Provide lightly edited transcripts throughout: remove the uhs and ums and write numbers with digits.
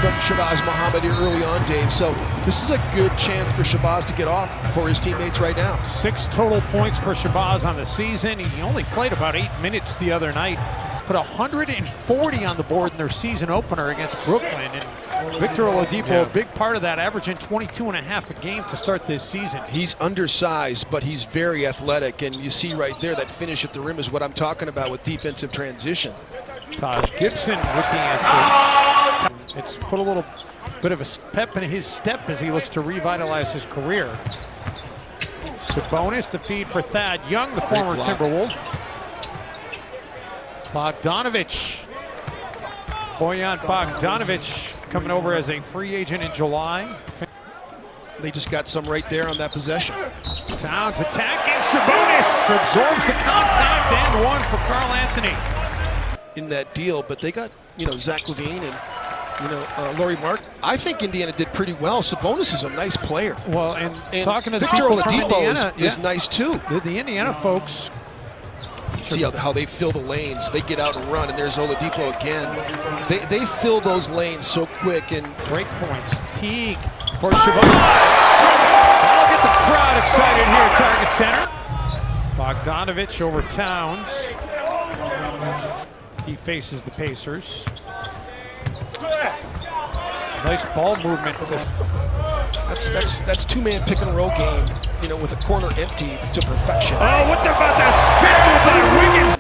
from Shabazz Muhammad early on, Dave. So this is a good chance for Shabazz to get off for his teammates right now. 6 total points for Shabazz on the season. He only played about 8 minutes the other night. Put 140 on the board in their season opener against Brooklyn. And Victor Oladipo, a big part of that, averaging 22.5 a game to start this season. He's undersized, but he's very athletic. And you see right there, that finish at the rim is what I'm talking about with defensive transition. Taj Gibson with the answer. It's put a little bit of a pep in his step as he looks to revitalize his career. Sabonis, the feed for Thad Young, the former Timberwolf. Bogdanovic. Bojan Bogdanovic coming over as a free agent in July. They just got some right there on that possession. Towns attacking. Sabonis absorbs the contact and one for Karl Anthony. In that deal, but they got, Zach LaVine and, Laurie Mark. I think Indiana did pretty well. Sabonis is a nice player. Well, and talking to the Victor people from Oladipo Indiana, is nice too. The Indiana folks. See how they fill the lanes. They get out and run, and there's Oladipo again. They fill those lanes so quick. And break points. Teague for Shabazz. That'll get the crowd excited here at Target Center. Bogdanovic over Towns. He faces the Pacers. Nice ball movement. That's two-man pick and roll game, with a corner empty to perfection. Oh, what about that spin by Wiggins?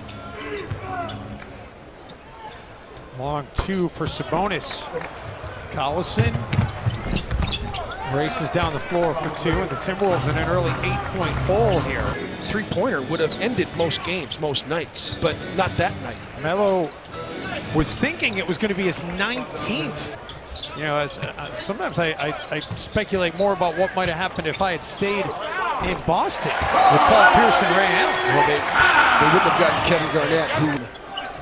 Long two for Sabonis. Collison races down the floor for two, and the Timberwolves in an early 8-point hole here. Three-pointer would have ended most games, most nights, but not that night. Melo was thinking it was going to be his 19th. Sometimes I speculate more about what might have happened if I had stayed in Boston with Paul Pierce and Ray Allen. Well, they wouldn't have gotten Kevin Garnett, who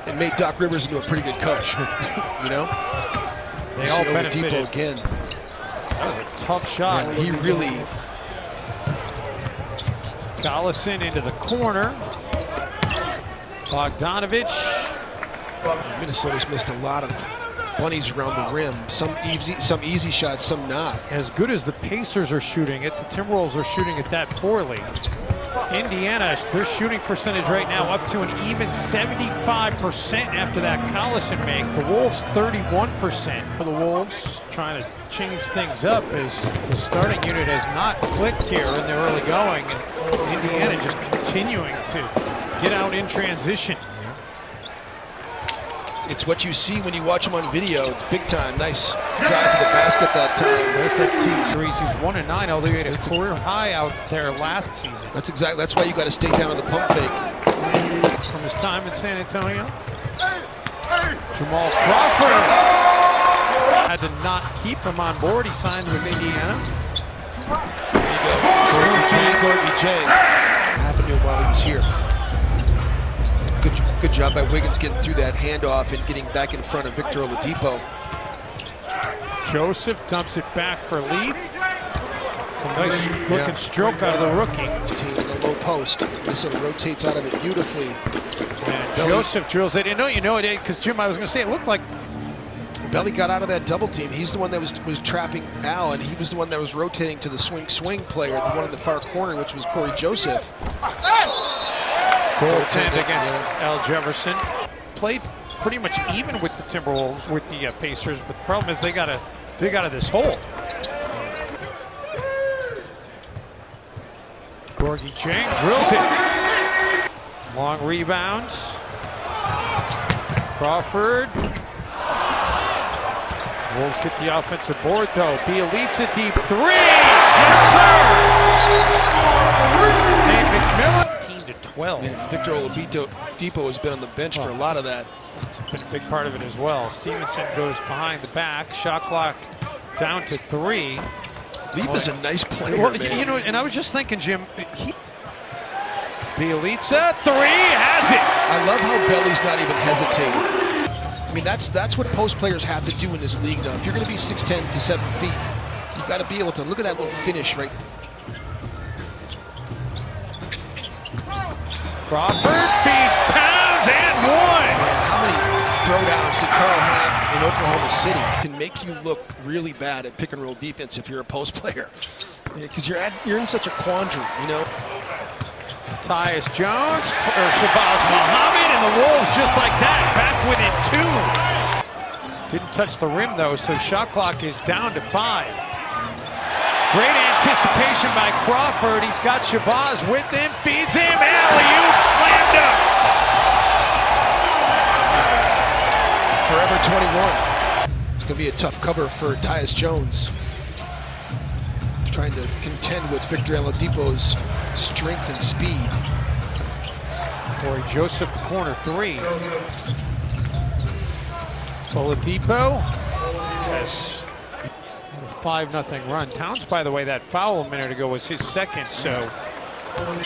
it made Doc Rivers into a pretty good coach. They all benefited. Again. That was a tough shot. Yeah, he really. Collison into the corner. Bogdanovic. Minnesota's missed a lot of bunnies around the rim. Some easy shots, some not. As good as the Pacers are shooting it, the Timberwolves are shooting it that poorly. Indiana, their shooting percentage right now up to an even 75% after that Collison make. The Wolves 31%. For the Wolves trying to change things up as the starting unit has not clicked here in the early going, and Indiana just continuing to get out in transition. It's what you see when you watch him on video. It's big time. Nice drive to the basket that time. There's that team threes. He's 1-9, although he had a career high out there last season. That's why you got to stay down on the pump fake. From his time in San Antonio. Jamal Crawford had to not keep him on board. He signed with Indiana. There you go. Cory Joseph. Happened to him while he was here. Good job by Wiggins getting through that handoff and getting back in front of Victor Oladipo. Joseph dumps it back for Leaf. Some nice looking stroke out of the rookie. In the low post. This rotates out of it beautifully. And Joseph drills it. You know it, because Jim, I was going to say, it looked like Belly got out of that double team. He's the one that was trapping Al, and he was the one that was rotating to the swing player, the one in the far corner, which was Cory Joseph. Goaltend against Al Jefferson. Played pretty much even with the Timberwolves, with the Pacers, but the problem is they got out of this hole. Gorgie Chang drills it. Long rebounds. Crawford. Wolves get the offensive board though. Bielitsa deep three. Yes, sir. Hey, McMillan. 12. Yeah, Victor Oladipo has been on the bench for a lot of that. It's been a big part of it as well. Stevenson goes behind the back. Shot clock down to 3. Leaf is a nice player, well, man. And I was just thinking, Jim, Bielitsa, 3, has it. I love how Belly's not even hesitating. I mean, that's what post players have to do in this league now. If you're going to be 6'10" to 7 feet, you've got to be able to look at that little finish right. Crawford feeds Towns and one. Man, how many throwdowns that Karl had in Oklahoma City can make you look really bad at pick and roll defense if you're a post player, because you're in such a quandary, you know. Tyus Jones or Shabazz Muhammad, and the Wolves just like that, back within 2. Didn't touch the rim though, so shot clock is down to 5. Great anticipation by Crawford. He's got Shabazz with him, feeds him, alley-oop, slam dunk. Forever 21. It's going to be a tough cover for Tyus Jones. Trying to contend with Victor Oladipo's strength and speed. Cory Joseph, the corner 3. Oladipo has a 5-0 run. Towns, by the way, that foul a minute ago was his second, so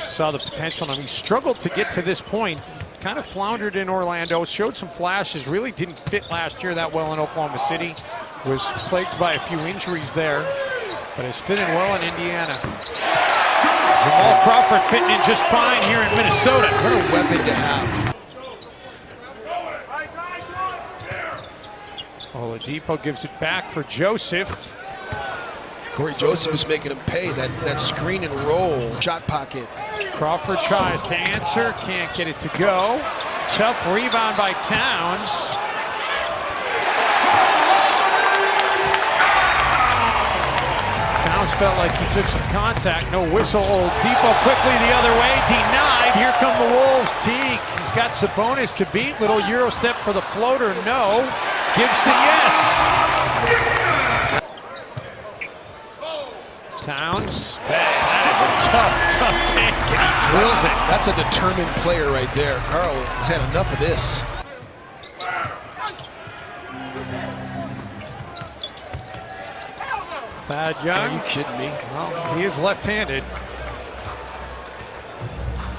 saw the potential in him. He struggled to get to this point, kind of floundered in Orlando, showed some flashes, really didn't fit last year that well in Oklahoma City, was plagued by a few injuries there, but is fitting well in Indiana. Jamal Crawford fitting in just fine here in Minnesota. What a weapon to have. Oladipo gives it back for Joseph. Cory Joseph is making him pay that screen and roll shot pocket. Crawford tries to answer, can't get it to go. Tough rebound by Towns. Towns felt like he took some contact, no whistle. Oladipo quickly the other way, denied. Here come the Wolves. Teague, he's got Sabonis to beat. Little Euro step for the floater, no. Gibson, yes. Towns, that is a tough take. He drills it. That's a determined player right there. Karl has had enough of this. Thad Young. Are you kidding me? Well, he is left-handed.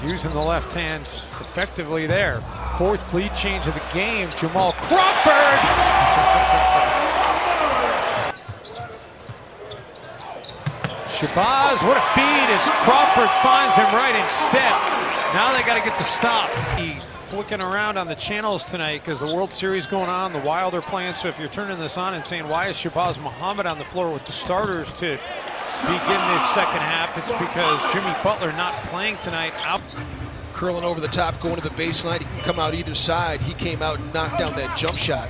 Using the left hand effectively there. 4th lead change of the game. Jamal Crawford! Shabazz, what a feed as Crawford finds him right in step. Now they got to get the stop. He flicking around on the channels tonight because the World Series going on, the Wild are playing, so if you're turning this on and saying, why is Shabazz Muhammad on the floor with the starters to begin this second half, it's because Jimmy Butler not playing tonight. Out. Curling over the top, going to the baseline. He can come out either side. He came out and knocked down that jump shot.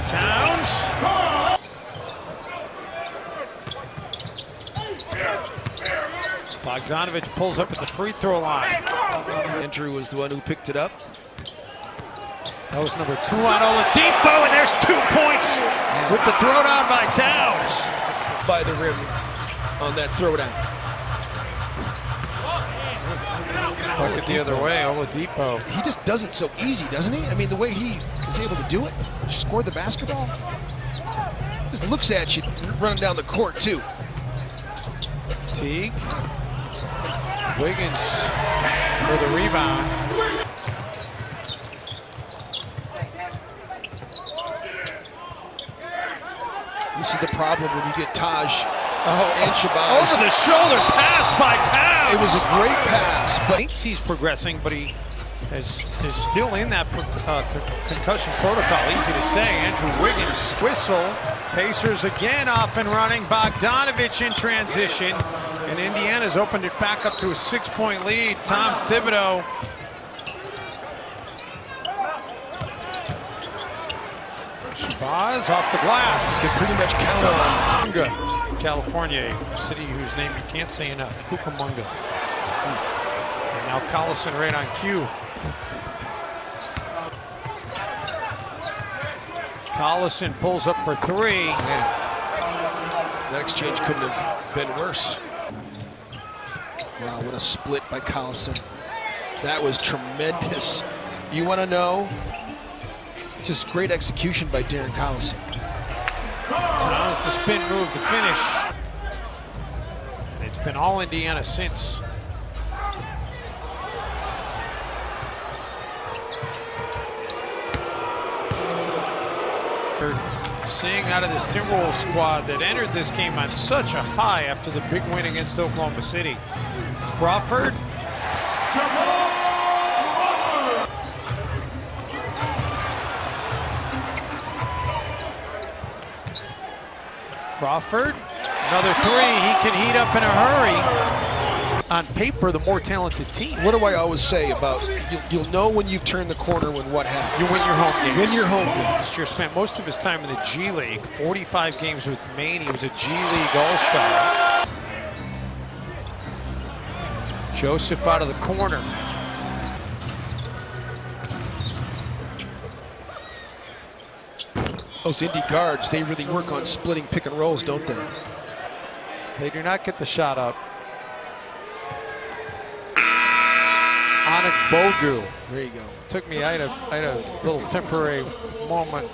Towns. Bogdanovich pulls up at the free throw line. Andrew was the one who picked it up. That was number 2 on Oladipo, and there's 2 points with the throwdown by Towns. By the rim on that throwdown. Look at the other way, Oladipo. He just does it so easy, doesn't he? I mean, the way he is able to do it, score the basketball. Just looks at you running down the court, too. Teague. Wiggins for the rebound. This is the problem when you get Taj and Shabazz. Over the shoulder pass by Towns. It was a great pass, but he's progressing, but he is still in that concussion protocol. Easy to say. Andrew Wiggins whistle. Pacers again off and running. Bogdanovich in transition. And Indiana's opened it back up to a 6-point lead. Tom Thibodeau. Shabazz off the glass. You can pretty much count on Cucamonga, California, a city whose name you can't say enough. Cucamonga. And now Collison right on cue. Collison pulls up for 3. Man, that exchange couldn't have been worse. Wow, what a split by Collison. That was tremendous. You want to know? Just great execution by Darren Collison. Towns the spin move, the finish. And it's been all Indiana since. We're seeing out of this Timberwolves squad that entered this game on such a high after the big win against Oklahoma City. Crawford. Crawford, another three. He can heat up in a hurry. On paper, the more talented team. What do I always say about you'll know when you've turned the corner when what happens? You win your home games. Win your home games. Last year spent most of his time in the G League. 45 games with Maine. He was a G League All-Star. Joseph out of the corner. Those Indy guards, they really work on splitting pick and rolls, don't they? They do not get the shot up. Anik Bogu. There you go. Took me, I had a little temporary moment